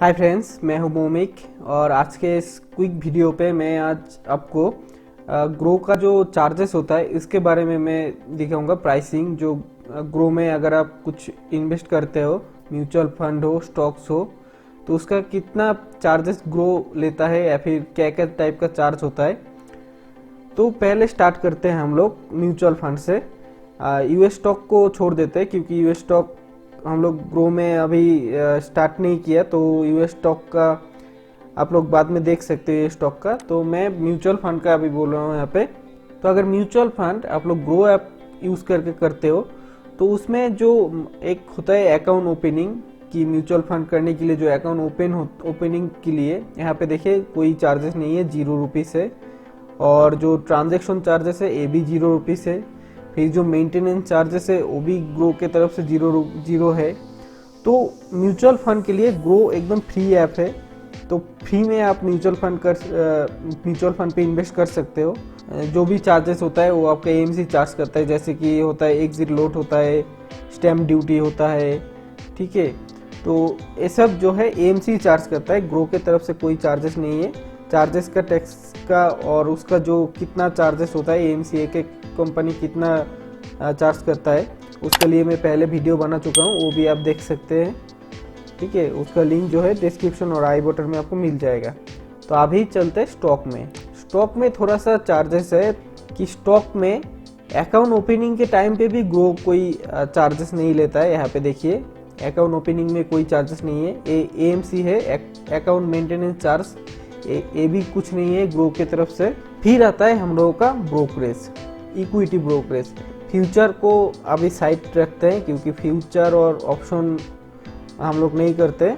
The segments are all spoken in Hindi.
हाय फ्रेंड्स, मैं हूं भौमिक और आज के इस क्विक वीडियो पे मैं आज आपको ग्रो का जो चार्जेस होता है इसके बारे में मैं दिखाऊंगा। प्राइसिंग जो ग्रो में अगर आप कुछ इन्वेस्ट करते हो, म्यूचुअल फंड हो, स्टॉक्स हो, तो उसका कितना चार्जेस ग्रो लेता है या फिर क्या क्या टाइप का चार्ज होता है। तो पहले स्टार्ट करते हैं हम लोग म्यूचुअल फंड से। यूएस स्टॉक को छोड़ देते हैं क्योंकि यूएस स्टॉक हम लोग ग्रो में अभी स्टार्ट नहीं किया, तो यूएस स्टॉक का आप लोग बाद में देख सकते हैं स्टॉक का। तो मैं म्यूचुअल फंड का अभी बोल रहा हूँ यहाँ पे। तो अगर म्यूचुअल फंड आप लोग ग्रो ऐप यूज़ करके करते हो तो उसमें जो एक होता है अकाउंट ओपनिंग की, म्यूचुअल फंड करने के लिए जो अकाउंट ओपनिंग के लिए यहाँ पे देखिए कोई चार्जेस नहीं है, 0 रुपीज़ है। और जो ट्रांजेक्शन चार्जेस है ये भी 0 रुपीज़ है। फिर जो मेंटेनेंस चार्जेस है वो भी ग्रो के तरफ से जीरो है। तो म्यूचुअल फंड के लिए ग्रो एकदम फ्री ऐप है, तो फ्री में आप म्यूचुअल फंड पे इन्वेस्ट कर सकते हो। जो भी चार्जेस होता है वो आपका एएमसी चार्ज करता है, जैसे कि होता है एग्जिट लोड होता है, स्टैम्प ड्यूटी होता है, ठीक है। तो ये सब जो है एएमसी चार्ज करता है, ग्रो के तरफ से कोई चार्जेस नहीं है। चार्जेस का, टैक्स का और उसका जो कितना चार्जेस होता है, एएमसी एक कंपनी कितना चार्ज करता है, उसके लिए मैं पहले वीडियो बना चुका हूँ, वो भी आप देख सकते हैं, ठीक है। उसका लिंक जो है डिस्क्रिप्शन और आई बटन में आपको मिल जाएगा। तो अभी चलते हैं स्टॉक में। स्टॉक में थोड़ा सा चार्जेस है कि स्टॉक में अकाउंट ओपनिंग के टाइम पे भी ग्रो कोई चार्जेस नहीं लेता है। यहाँ पे देखिए अकाउंट ओपनिंग में कोई चार्जेस नहीं है। एएमसी है, अकाउंट मेंटेनेंस चार्ज, ये भी कुछ नहीं है ग्रो की तरफ से। फिर आता है हम लोगों का ब्रोकरेज, इक्विटी ब्रोकरेज। फ्यूचर को अभी साइड रखते हैं क्योंकि फ्यूचर और ऑप्शन हम लोग नहीं करते।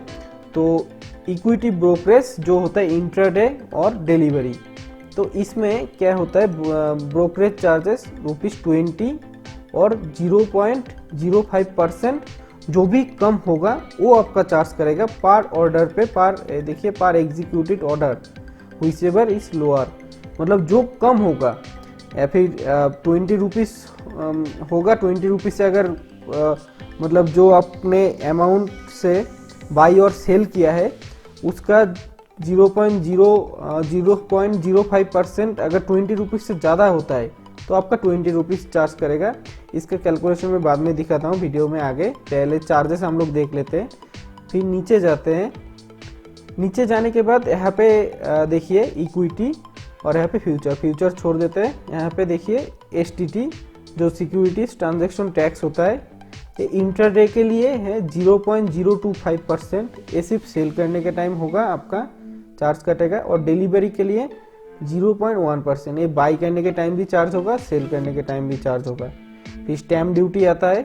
तो इक्विटी ब्रोकरेज जो होता है इंट्राडे और डिलीवरी, तो इसमें क्या होता है, ब्रोकरेज चार्जेस ₹20 और 0.05% जो भी कम होगा वो आपका चार्ज करेगा पर ऑर्डर पे, देखिए पर executed order whichever is lower, मतलब जो कम होगा। या फिर 20 रुपीज़ होगा, 20 रुपीज़ से अगर मतलब जो आपने अमाउंट से बाई और सेल किया है उसका 0.05% अगर 20 रुपीज़ से ज़्यादा होता है तो आपका 20 रुपीज़ चार्ज करेगा। इसका कैलकुलेशन मैं बाद में दिखाता हूँ वीडियो में आगे। पहले चार्जेस हम लोग देख लेते हैं, फिर नीचे जाते हैं। नीचे जाने के बाद यहाँ पे देखिए इक्विटी और यहाँ पे फ्यूचर छोड़ देते हैं। यहाँ पे देखिए एसटीटी जो सिक्योरिटीज ट्रांजैक्शन टैक्स होता है, ये इंट्राडे के लिए है 0.025%, ये सिर्फ सेल करने के टाइम होगा आपका चार्ज कटेगा। और डिलीवरी के लिए 0.1%, ये बाई करने के टाइम भी चार्ज होगा, सेल करने के टाइम भी चार्ज होगा। फिर स्टैम्प ड्यूटी आता है,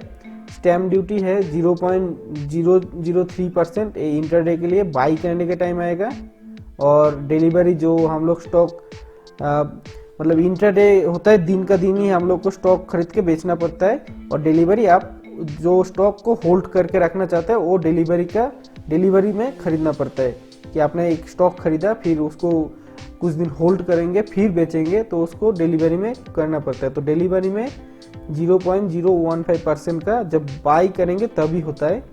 स्टैम्प ड्यूटी है 0.003%, ये इंट्राडे के लिए बाई करने के टाइम आएगा। और डिलीवरी जो हम लोग स्टॉक मतलब इंट्राडे होता है, दिन का दिन ही हम लोग को स्टॉक खरीद के बेचना पड़ता है। और डिलीवरी आप जो स्टॉक को होल्ड करके रखना चाहते हैं वो डिलीवरी में खरीदना पड़ता है, कि आपने एक स्टॉक खरीदा फिर उसको कुछ दिन होल्ड करेंगे फिर बेचेंगे, तो उसको डिलीवरी में करना पड़ता है। तो डिलीवरी में 0.015% का जब बाई करेंगे तभी होता है।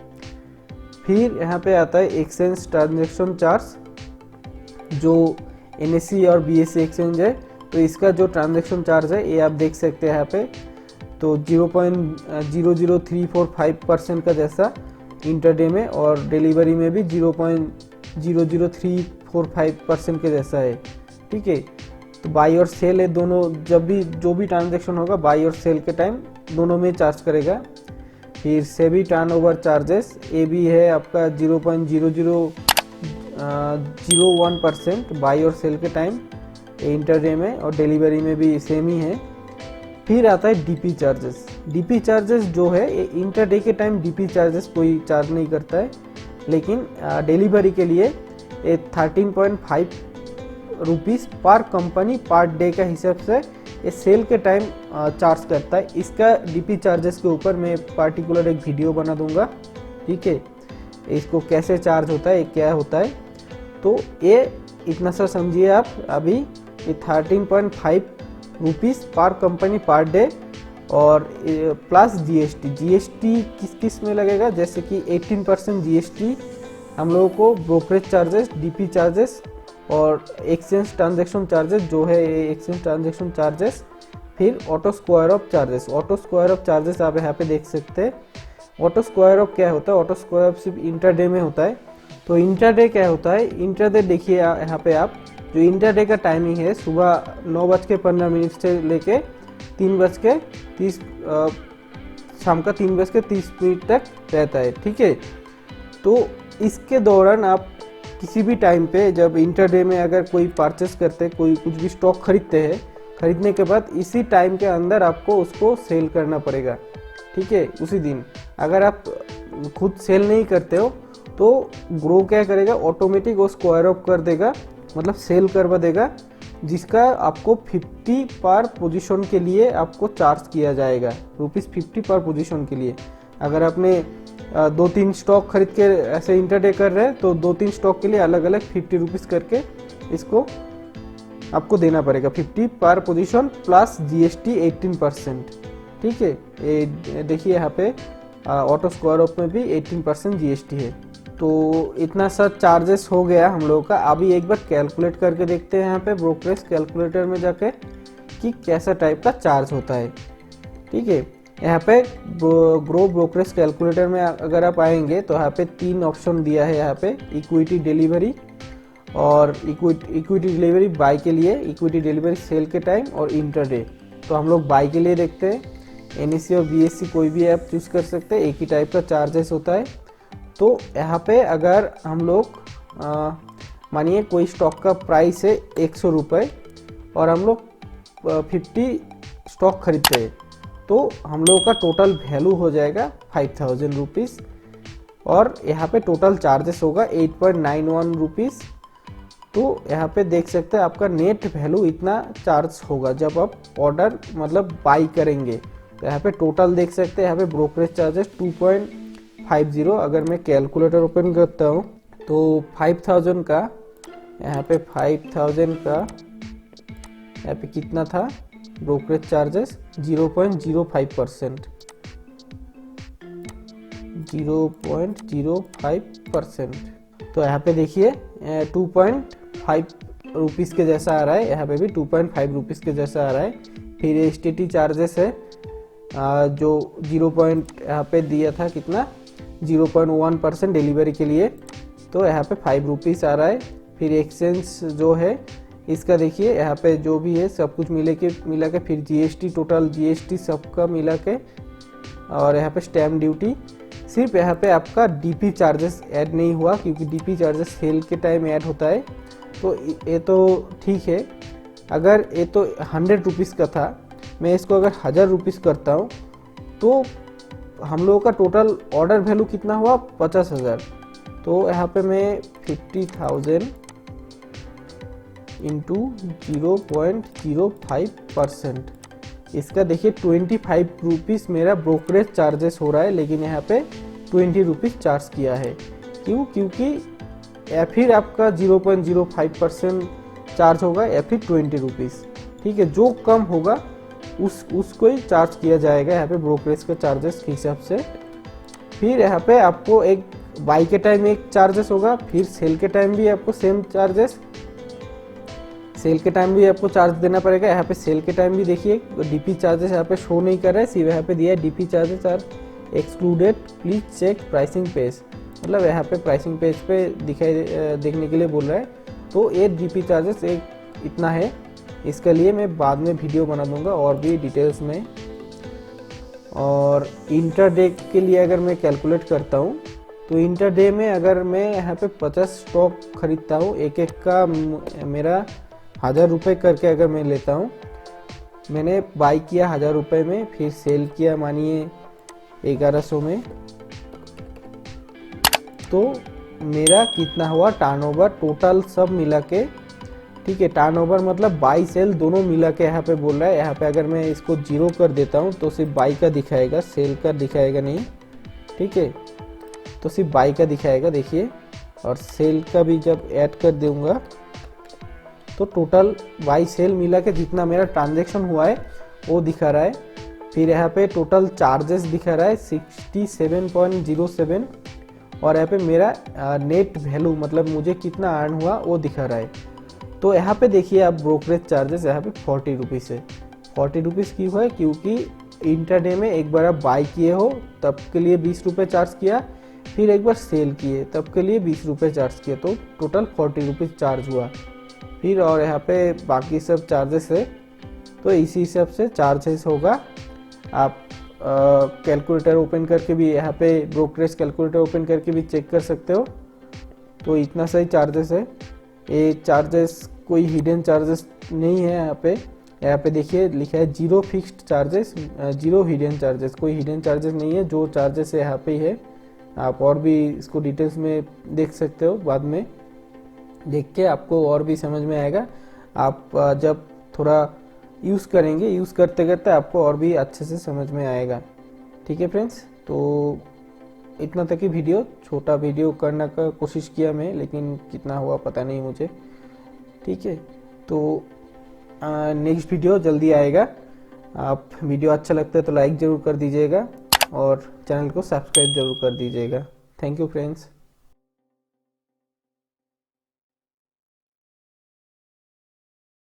फिर यहाँ पे आता है एक्सचेंज ट्रांजेक्शन चार्ज, जो एनएससी और बीएससी एक्सचेंज है, तो इसका जो ट्रांजैक्शन चार्ज है ये आप देख सकते हैं यहाँ पे। तो 0.00345% का जैसा इंटरडे में, और डिलीवरी में भी 0.00345% के जैसा है, ठीक है। तो बाई और सेल है दोनों, जब भी जो भी ट्रांजैक्शन होगा बाई और सेल के टाइम दोनों में चार्ज करेगा। फिर सेबी टर्नओवर चार्जेस, ये भी है आपका 0.0001% बाई और सेल के टाइम इंटरडे में, और डिलीवरी में भी सेम ही है। फिर आता है डीपी चार्जेस। डीपी चार्जेस जो है ये इंटरडे के टाइम डीपी चार्जेस कोई चार्ज नहीं करता है, लेकिन डिलीवरी के लिए ये 13.5 रुपीज़ पर कंपनी पर डे का हिसाब से ये सेल के टाइम चार्ज करता है। इसका डीपी चार्जेस के ऊपर मैं पार्टिकुलर एक वीडियो बना दूंगा, ठीक है, इसको कैसे चार्ज होता है, क्या होता है। तो ये इतना सा समझिए आप अभी, ये 13.5 रुपीज़ पर कंपनी पर डे, और प्लस जीएसटी। जीएसटी किस किस में लगेगा, जैसे कि 18% जीएसटी हम लोगों को ब्रोकरेज चार्जेस, डीपी चार्जेस और एक्सचेंज ट्रांजैक्शन चार्जेस जो है एक्सचेंज ट्रांजैक्शन चार्जेस, फिर auto square of charges. Auto square of charges आप यहाँ पे देख सकते हैं। ऑटो स्क्वायर ऑफ क्या होता है? ऑटो स्क्वायर ऑफ सिर्फ इंटरडे में होता है। तो इंटरडे क्या होता है? इंटरडे देखिए यहाँ पे आप, जो इंटरडे का टाइमिंग है सुबह 9:15 से लेके 3:30 शाम का 3:30 तक रहता है, ठीक है। तो इसके दौरान आप किसी भी टाइम पे जब इंटरडे में अगर कोई परचेस करते, कोई कुछ भी स्टॉक खरीदते हैं, खरीदने के बाद इसी टाइम के अंदर आपको उसको सेल करना पड़ेगा, ठीक है, उसी दिन। अगर आप खुद सेल नहीं करते हो तो ग्रो क्या करेगा? ऑटोमेटिक वो स्क्वायर ऑफ कर देगा, मतलब सेल करवा देगा, जिसका आपको 50 पर पोजीशन के लिए आपको चार्ज किया जाएगा, ₹50 पर पोजीशन के लिए। अगर आपने 2-3 स्टॉक खरीद के ऐसे इंटरडे कर रहे हैं तो 2-3 स्टॉक के लिए अलग अलग ₹50 करके इसको आपको देना पड़ेगा। 50 पर पोजीशन प्लस जीएसटी 18%, ठीक है। देखिए यहाँ पे ऑटो स्क्वायर ऑफ में भी 18% जीएसटी है। तो इतना सा चार्जेस हो गया हम लोगों का। अभी एक बार कैलकुलेट करके देखते हैं यहाँ पे ब्रोकरेज कैलकुलेटर में जाके कि कैसा टाइप का चार्ज होता है, ठीक है। यहाँ पे ग्रो ब्रोकरेज कैलकुलेटर में अगर आप आएंगे तो यहाँ पे 3 ऑप्शन दिया है। यहाँ पे इक्विटी डिलीवरी और इक्विटी डिलीवरी बाई के लिए, इक्विटी डिलीवरी सेल के टाइम और इंटरडे। तो हम लोग बाई के लिए देखते हैं। एनईसी और बीएससी कोई भी आप चूज कर सकते हैं, एक ही टाइप का चार्जेस होता है। तो यहाँ पे अगर हम लोग मानिए कोई स्टॉक का प्राइस है ₹100 और हम लोग 50 स्टॉक खरीदते हैं, तो हम लोगों का टोटल वैल्यू हो जाएगा ₹5000 और यहाँ पे टोटल चार्जेस होगा ₹8.91। तो यहाँ पे देख सकते हैं आपका नेट वैल्यू इतना चार्ज होगा जब आप ऑर्डर मतलब बाई करेंगे। तो यहाँ पे टोटल देख सकते हैं, यहाँ पे ब्रोकरेज चार्जेस 2.50। अगर मैं कैलकुलेटर ओपन करता हूँ तो 5000 का, यहाँ पे 5000 का यहाँ पे कितना था ब्रोकरेज चार्जेस? 0.05%, 0.05%। तो यहाँ पे देखिए 2.5 रुपीस के जैसा आ रहा है, यहाँ पे भी 2.5 रुपीस के जैसा आ रहा है। फिर एसटीटी चार्जेस है जो 0. यहाँ पे दिया था कितना 0.1% डिलीवरी के लिए, तो यहाँ पे 5 रुपीस आ रहा है। फिर एक्सचेंज जो है इसका देखिए यहाँ पे जो भी है सब कुछ मिला के फिर जीएसटी, टोटल जीएसटी सबका मिला के, और यहाँ पे स्टैम्प ड्यूटी। सिर्फ यहाँ पे आपका डीपी चार्जेस ऐड नहीं हुआ क्योंकि डीपी चार्जेस सेल के टाइम ऐड होता है, तो ये तो ठीक है। अगर ये तो 100 रुपीज़ का था, मैं इसको अगर 1000 रुपीज़ करता हूँ तो हम लोगों का टोटल ऑर्डर वैल्यू कितना हुआ 50,000। तो यहाँ पे मैं 50,000 इंटू 0.05%, इसका देखिए 25 रुपीज़ मेरा ब्रोकरेज चार्जेस हो रहा है, लेकिन यहाँ पे 20 रुपीज़ चार्ज किया है। क्यों? क्योंकि या फिर आपका 0.05% चार्ज होगा या फिर 20 रुपीज़, ठीक है। जो कम होगा उसको ही चार्ज किया जाएगा यहाँ पे ब्रोकरेज के चार्जेस के हिसाब से। फिर यहाँ पे आपको एक बाई के टाइम एक चार्जेस होगा, फिर सेल के टाइम भी आपको सेम चार्जेस, सेल के टाइम भी आपको चार्ज देना पड़ेगा। यहाँ पे सेल के टाइम भी देखिए डीपी चार्जेस यहाँ पे शो नहीं कर रहा है, सिर्फ यहाँ पे दिया है DP charges are excluded, please check pricing page, मतलब यहाँ पे प्राइसिंग पेज पे देखने के लिए बोल रहा है। तो ये डीपी चार्जेस एक इतना है, इसके लिए मैं बाद में वीडियो बना दूंगा और भी डिटेल्स में। और इंटरडे के लिए अगर मैं कैलकुलेट करता हूँ तो इंटरडे में अगर मैं यहाँ पे 50 स्टॉक खरीदता हूँ, एक एक का मेरा 1000 रुपये करके अगर मैं लेता हूँ, मैंने बाई किया 1000 रुपये में, फिर सेल किया मानिए 1100 में, तो मेरा कितना हुआ टर्नओवर टोटल सब मिला के, ठीक है। टर्नओवर मतलब बाई सेल दोनों मिला के यहाँ पे बोल रहा है। यहाँ पे अगर मैं इसको 0 कर देता हूँ तो सिर्फ बाई का दिखाएगा, सेल का दिखाएगा नहीं, ठीक है। तो सिर्फ बाई का दिखाएगा देखिए, और सेल का भी जब ऐड कर दूंगा तो टोटल बाई सेल मिला के जितना मेरा ट्रांजैक्शन हुआ है वो दिखा रहा है। फिर यहाँ पे टोटल चार्जेस दिखा रहा है 67.07 और यहाँ पे मेरा नेट वैल्यू मतलब मुझे कितना अर्न हुआ वो दिखा रहा है। तो यहाँ पे देखिए आप ब्रोकरेज चार्जेस यहाँ पे 40 रुपीज़ है। 40 रुपीज़ क्यों है? क्योंकि इंटरडे में एक बार आप बाई किए हो तब के लिए 20 रुपये चार्ज किया, फिर एक बार सेल किए तब के लिए 20 रुपये चार्ज किया, तो टोटल 40 रुपीज़ चार्ज हुआ। फिर और यहाँ पे बाकी सब चार्जेस है, तो इसी हिसाब से चार्जेस होगा। आप कैलकुलेटर ओपन करके भी यहाँ पे ब्रोकरेज कैलकुलेटर ओपन करके भी चेक कर सकते हो। तो इतना सही चार्जेस है। ये चार्जेस कोई हिडन चार्जेस नहीं है। यहाँ पे देखिए लिखा है zero fixed charges, zero hidden charges, कोई हिडन चार्जेस नहीं है। जो चार्जेस है यहाँ पे ही है। आप और भी इसको डिटेल्स में देख सकते हो, बाद में देख के आपको और भी समझ में आएगा। आप जब थोड़ा यूज़ करेंगे, यूज़ करते करते आपको और भी अच्छे से समझ में आएगा। ठीक है फ्रेंड्स, तो इतना तक ही वीडियो, छोटा वीडियो करने का कोशिश किया मैं, लेकिन कितना हुआ पता नहीं मुझे। ठीक है, तो नेक्स्ट वीडियो जल्दी आएगा। आप वीडियो अच्छा लगता है तो लाइक ज़रूर कर दीजिएगा और चैनल को सब्सक्राइब जरूर कर दीजिएगा। Thank you friends.